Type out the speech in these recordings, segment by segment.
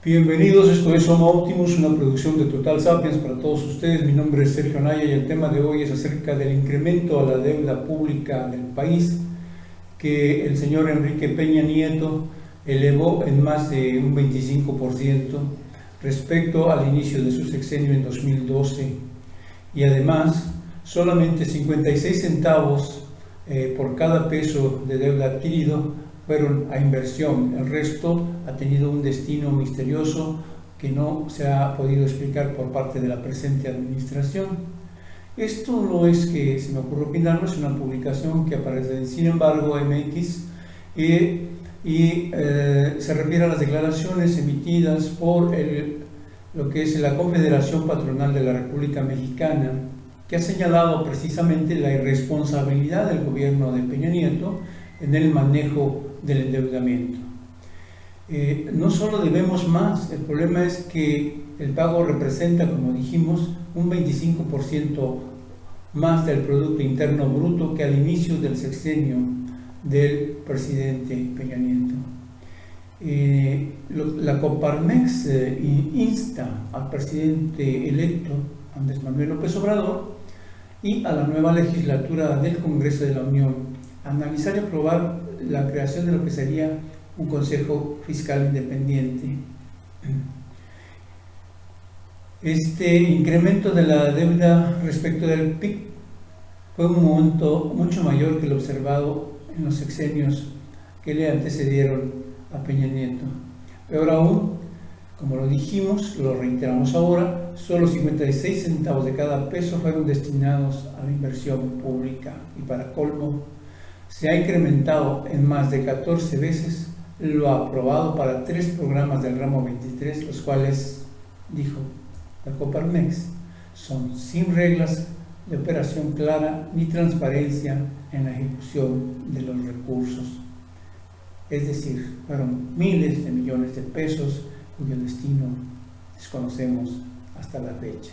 Bienvenidos, esto es Homo Optimus, una producción de Total Sapiens para todos ustedes. Mi nombre es Sergio Anaya y el tema de hoy es acerca del incremento a la deuda pública del país que el señor Enrique Peña Nieto elevó en más de un 25% respecto al inicio de su sexenio en 2012. Y además, solamente 56 centavos por cada peso de deuda adquirido fueron a inversión. El resto ha tenido un destino misterioso que no se ha podido explicar por parte de la presente administración. Esto no es que se me ocurra opinarlo, es una publicación que aparece en Sin embargo MX y se refiere a las declaraciones emitidas por lo que es la Confederación Patronal de la República Mexicana, que ha señalado precisamente la irresponsabilidad del gobierno de Peña Nieto en el manejo del endeudamiento. No solo debemos más, el problema es que el pago representa, como dijimos, un 25% más del Producto Interno Bruto que al inicio del sexenio del presidente Peña Nieto. La Coparmex insta al presidente electo, Andrés Manuel López Obrador, y a la nueva legislatura del Congreso de la Unión a analizar y aprobar la creación de lo que sería un Consejo Fiscal Independiente. Este incremento de la deuda respecto del PIB fue un monto mucho mayor que el observado en los sexenios que le antecedieron a Peña Nieto. Peor aún, como lo dijimos, lo reiteramos ahora, solo 56 centavos de cada peso fueron destinados a la inversión pública y para colmo, se ha incrementado en más de 14 veces lo aprobado para 3 programas del ramo 23, los cuales, dijo la Coparmex, son sin reglas de operación clara ni transparencia en la ejecución de los recursos. Es decir, fueron miles de millones de pesos cuyo destino desconocemos hasta la fecha.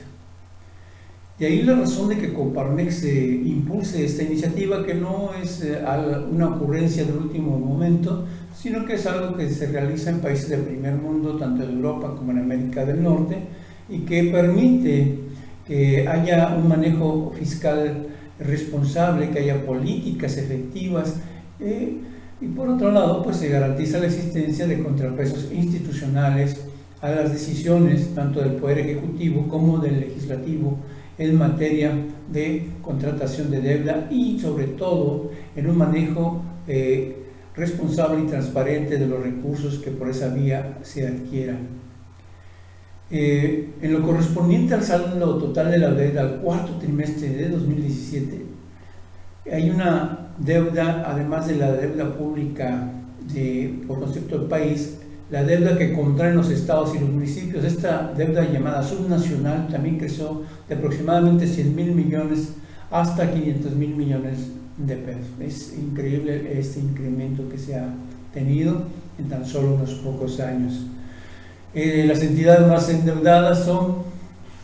De ahí la razón de que Coparmex impulse esta iniciativa, que no es una ocurrencia del último momento, sino que es algo que se realiza en países del primer mundo, tanto en Europa como en América del Norte, y que permite que haya un manejo fiscal responsable, que haya políticas efectivas, y por otro lado, pues se garantiza la existencia de contrapesos institucionales a las decisiones tanto del Poder Ejecutivo como del Legislativo en materia de contratación de deuda y sobre todo en un manejo responsable y transparente de los recursos que por esa vía se adquieran. En lo correspondiente al saldo total de la deuda al cuarto trimestre de 2017, hay una deuda, además de la deuda pública por concepto del país, la deuda que contraen los estados y los municipios. Esta deuda llamada subnacional también creció de aproximadamente 100,000 millones hasta 500,000 millones de pesos. Es increíble este incremento que se ha tenido en tan solo unos pocos años. Las entidades más endeudadas son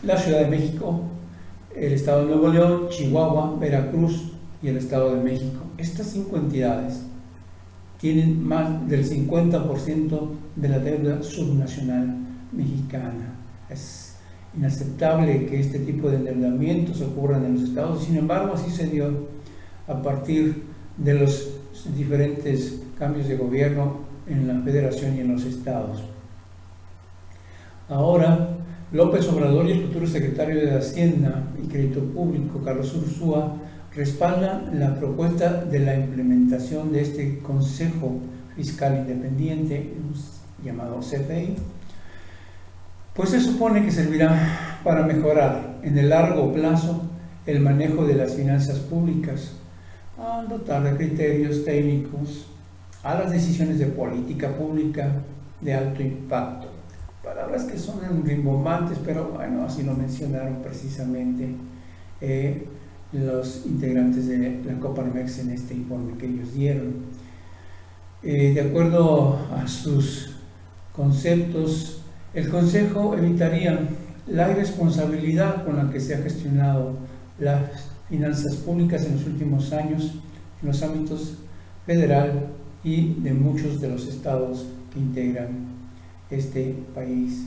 la Ciudad de México, el Estado de Nuevo León, Chihuahua, Veracruz y el Estado de México. Estas 5 entidades tienen más del 50% de la deuda subnacional mexicana. Es inaceptable que este tipo de endeudamientos ocurran en los estados, sin embargo así se dio a partir de los diferentes cambios de gobierno en la federación y en los estados. Ahora, López Obrador y el futuro secretario de Hacienda y Crédito Público, Carlos Ursúa, respaldan la propuesta de la implementación de este Consejo Fiscal Independiente, llamado CFI, pues se supone que servirá para mejorar en el largo plazo el manejo de las finanzas públicas, al dotar de criterios técnicos a las decisiones de política pública de alto impacto. Palabras que son rimbombantes, pero bueno, así lo mencionaron precisamente los integrantes de la Coparmex en este informe que ellos dieron. De acuerdo a sus conceptos, el Consejo evitaría la irresponsabilidad con la que se ha gestionado las finanzas públicas en los últimos años en los ámbitos federal y de muchos de los estados que integran este país.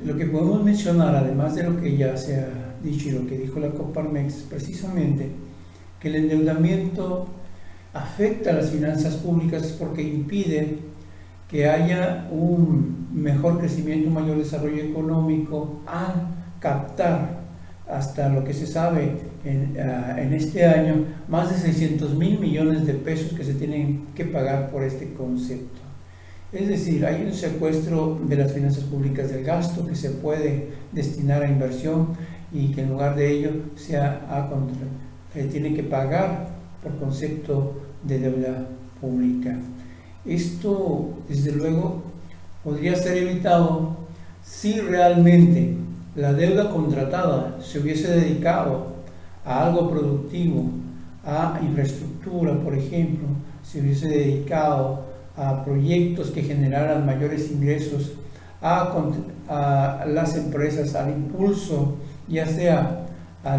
Lo que podemos mencionar, además de lo que ya se ha dicho y lo que dijo la Coparmex, es precisamente que el endeudamiento afecta a las finanzas públicas porque impide que haya un mejor crecimiento, un mayor desarrollo económico, al captar, hasta lo que se sabe en este año, más de 600,000 millones de pesos que se tienen que pagar por este concepto. Es decir, hay un secuestro de las finanzas públicas del gasto que se puede destinar a inversión y que en lugar de ello tiene que pagar por concepto de deuda pública. Esto, desde luego, podría ser evitado si realmente la deuda contratada se hubiese dedicado a algo productivo, a infraestructura, por ejemplo, se hubiese dedicado a proyectos que generaran mayores ingresos, a las empresas, al impulso, ya sea a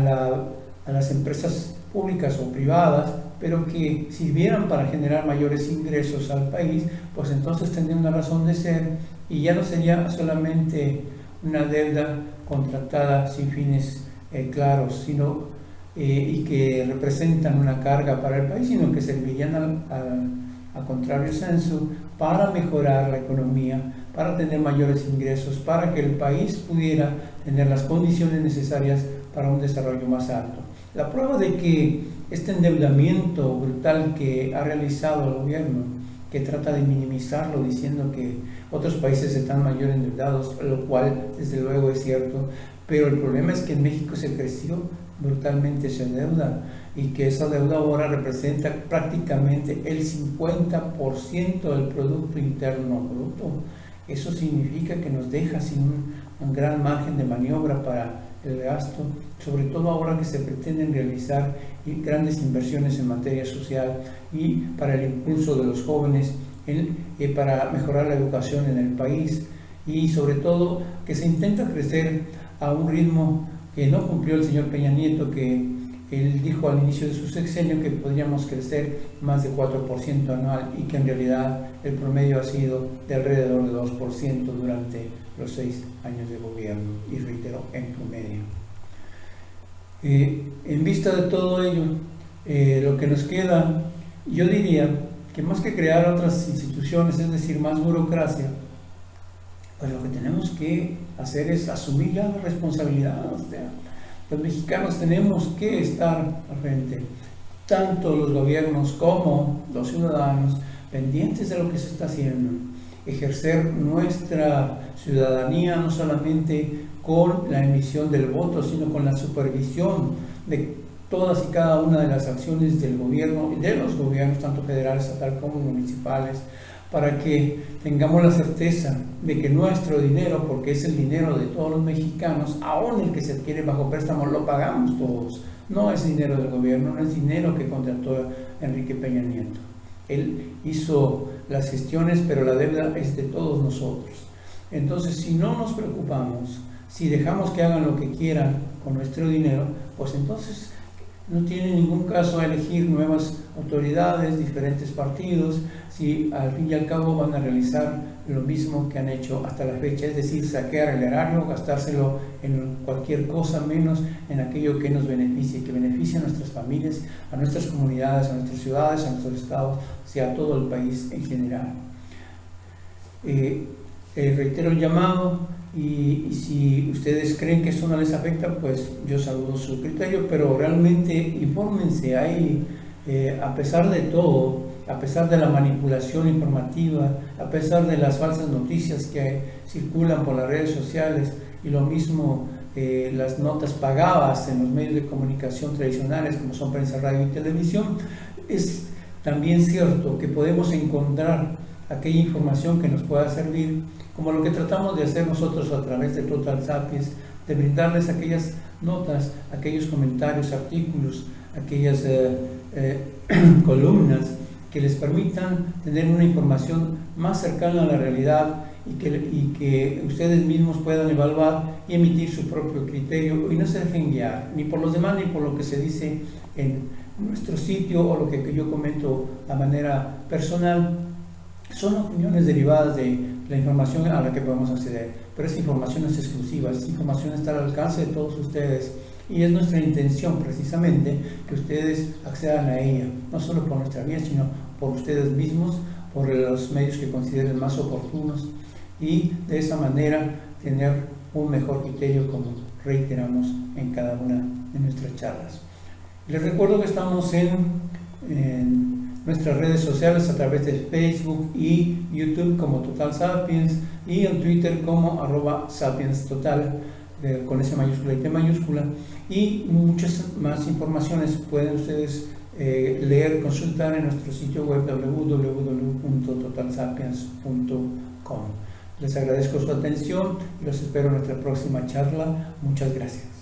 las empresas públicas o privadas, pero que sirvieran para generar mayores ingresos al país, pues entonces tendría una razón de ser y ya no sería solamente una deuda contratada sin fines claros, sino y que representan una carga para el país, sino que servirían al contrario sensu para mejorar la economía, para tener mayores ingresos, para que el país pudiera tener las condiciones necesarias para un desarrollo más alto. La prueba de que este endeudamiento brutal que ha realizado el gobierno, que trata de minimizarlo diciendo que otros países están mayor endeudados, lo cual desde luego es cierto, pero el problema es que en México se creció brutalmente esa deuda y que esa deuda ahora representa prácticamente el 50% del Producto Interno Bruto. Eso significa que nos deja sin un gran margen de maniobra para el gasto, sobre todo ahora que se pretenden realizar grandes inversiones en materia social y para el impulso de los jóvenes, para mejorar la educación en el país y sobre todo que se intenta crecer a un ritmo que no cumplió el señor Peña Nieto, que él dijo al inicio de su sexenio que podríamos crecer más de 4% anual y que en realidad el promedio ha sido de alrededor de 2% durante los 6 años de gobierno, y reitero, en promedio. En vista de todo ello, lo que nos queda, yo diría que más que crear otras instituciones, es decir, más burocracia, pues lo que tenemos que hacer es asumir ya la responsabilidad. Los mexicanos tenemos que estar al frente, tanto los gobiernos como los ciudadanos, pendientes de lo que se está haciendo, ejercer nuestra ciudadanía no solamente con la emisión del voto, sino con la supervisión de todas y cada una de las acciones del gobierno y de los gobiernos, tanto federal, estatal como municipales, para que tengamos la certeza de que nuestro dinero, porque es el dinero de todos los mexicanos, aún el que se adquiere bajo préstamo, lo pagamos todos. No es dinero del gobierno, no es dinero que contrató Enrique Peña Nieto. Él hizo las gestiones, pero la deuda es de todos nosotros. Entonces, si no nos preocupamos, si dejamos que hagan lo que quieran con nuestro dinero, pues entonces no tiene ningún caso elegir nuevas autoridades, diferentes partidos, si al fin y al cabo van a realizar lo mismo que han hecho hasta la fecha, es decir, saquear el erario, gastárselo en cualquier cosa menos en aquello que nos beneficie, que beneficie a nuestras familias, a nuestras comunidades, a nuestras ciudades, a nuestros estados, a todo el país en general. Reitero el llamado. Y si ustedes creen que esto no les afecta, pues yo saludo su criterio, pero realmente infórmense. A pesar de todo, a pesar de la manipulación informativa, a pesar de las falsas noticias que circulan por las redes sociales y lo mismo las notas pagadas en los medios de comunicación tradicionales como son prensa, radio y televisión, es también cierto que podemos encontrar aquella información que nos pueda servir, como lo que tratamos de hacer nosotros a través de Total Sapiens, de brindarles aquellas notas, aquellos comentarios, artículos, aquellas columnas que les permitan tener una información más cercana a la realidad y que ustedes mismos puedan evaluar y emitir su propio criterio y no se dejen guiar ni por los demás ni por lo que se dice en nuestro sitio o lo que yo comento a manera personal. Son opiniones derivadas de la información a la que podemos acceder. Pero esa información es exclusiva, esa información está al alcance de todos ustedes. Y es nuestra intención precisamente que ustedes accedan a ella, no solo por nuestra vía, sino por ustedes mismos, por los medios que consideren más oportunos, y de esa manera tener un mejor criterio, como reiteramos en cada una de nuestras charlas. Les recuerdo que estamos en nuestras redes sociales a través de Facebook y YouTube como Total Sapiens, y en Twitter como @SapiensTotal, con S mayúscula y T mayúscula, y muchas más informaciones pueden ustedes leer, consultar en nuestro sitio web www.totalsapiens.com. Les agradezco su atención y los espero en nuestra próxima charla. Muchas gracias.